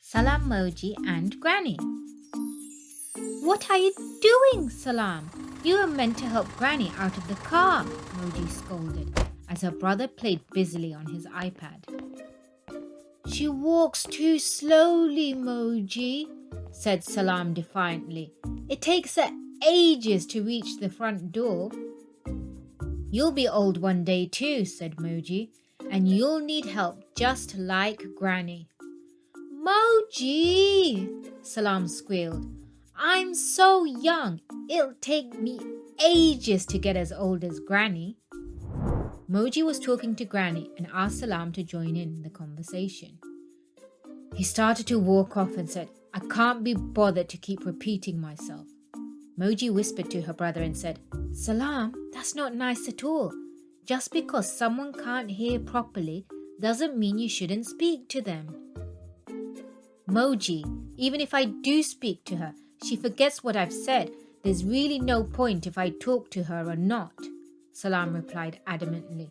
Salamoji and Granny. "What are you doing, Salam? You were meant to help Granny out of the car," Moji scolded as her brother played busily on his iPad. "She walks too slowly, Moji," said Salam defiantly. "It takes her ages to reach the front door." "You'll be old one day too," said Moji, "and you'll need help just like Granny." "Moji!" Salam squealed. "I'm so young, it'll take me ages to get as old as Granny." Moji was talking to Granny and asked Salam to join in the conversation. He started to walk off and said, "I can't be bothered to keep repeating myself." Moji whispered to her brother and said, "Salam, that's not nice at all. Just because someone can't hear properly doesn't mean you shouldn't speak to them." "Moji, even if I do speak to her, she forgets what I've said. There's really no point if I talk to her or not," Salam replied adamantly.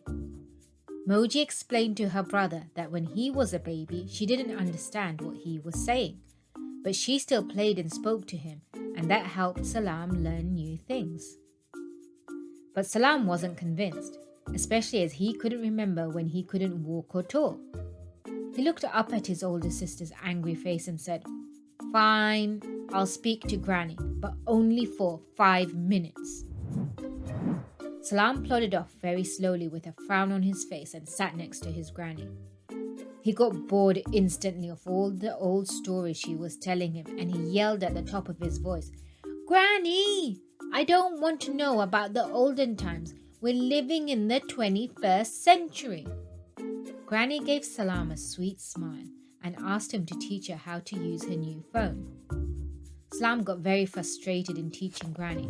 Moji explained to her brother that when he was a baby, she didn't understand what he was saying, but she still played and spoke to him, and that helped Salam learn new things. But Salam wasn't convinced, especially as he couldn't remember when he couldn't walk or talk. He looked up at his older sister's angry face and said, "Fine, I'll speak to Granny, but only for 5 minutes." Salam plodded off very slowly with a frown on his face and sat next to his granny. He got bored instantly of all the old stories she was telling him, and he yelled at the top of his voice, "Granny, I don't want to know about the olden times. We're living in the 21st century." Granny gave Salam a sweet smile and asked him to teach her how to use her new phone. Salam got very frustrated in teaching Granny,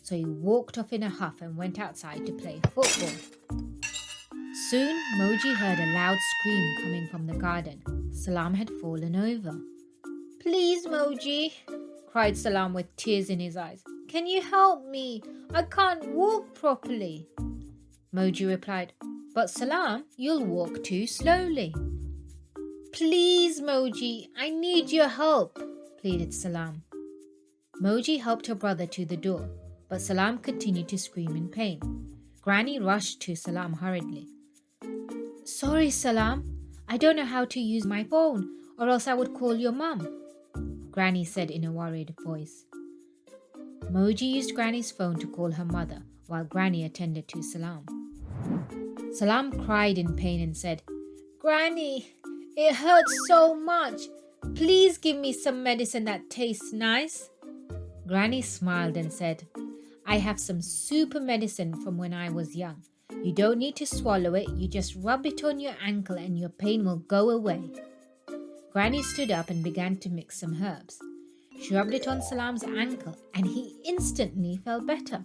so he walked off in a huff and went outside to play football. Soon, Moji heard a loud scream coming from the garden. Salam had fallen over. "Please, Moji," cried Salam with tears in his eyes. "Can you help me? I can't walk properly." Moji replied, "But Salam, you'll walk too slowly." "Please, Moji, I need your help," pleaded Salam. Moji helped her brother to the door, but Salam continued to scream in pain. Granny rushed to Salam hurriedly. "Sorry, Salam, I don't know how to use my phone, or else I would call your mum," Granny said in a worried voice. Moji used Granny's phone to call her mother while Granny attended to Salam. Salam cried in pain and said, "Granny, it hurts so much. Please give me some medicine that tastes nice." Granny smiled and said, "I have some super medicine from when I was young. You don't need to swallow it, you just rub it on your ankle and your pain will go away." Granny stood up and began to mix some herbs. She rubbed it on Salam's ankle and he instantly felt better.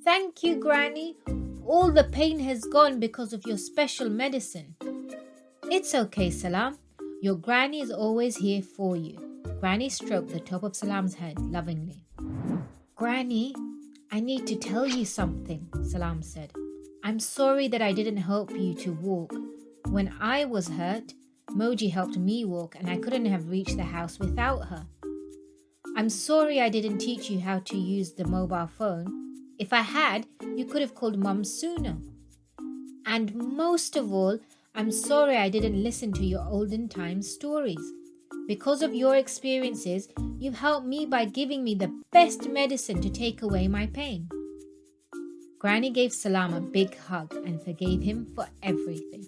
"Thank you, Granny. All the pain has gone because of your special medicine." "It's okay, Salam. Your Granny is always here for you." Granny stroked the top of Salam's head lovingly. "Granny, I need to tell you something," Salam said. "I'm sorry that I didn't help you to walk. When I was hurt, Moji helped me walk and I couldn't have reached the house without her. I'm sorry I didn't teach you how to use the mobile phone. If I had, you could have called Mum sooner. And most of all, I'm sorry I didn't listen to your olden times stories. Because of your experiences, you've helped me by giving me the best medicine to take away my pain." Granny gave Salam a big hug and forgave him for everything.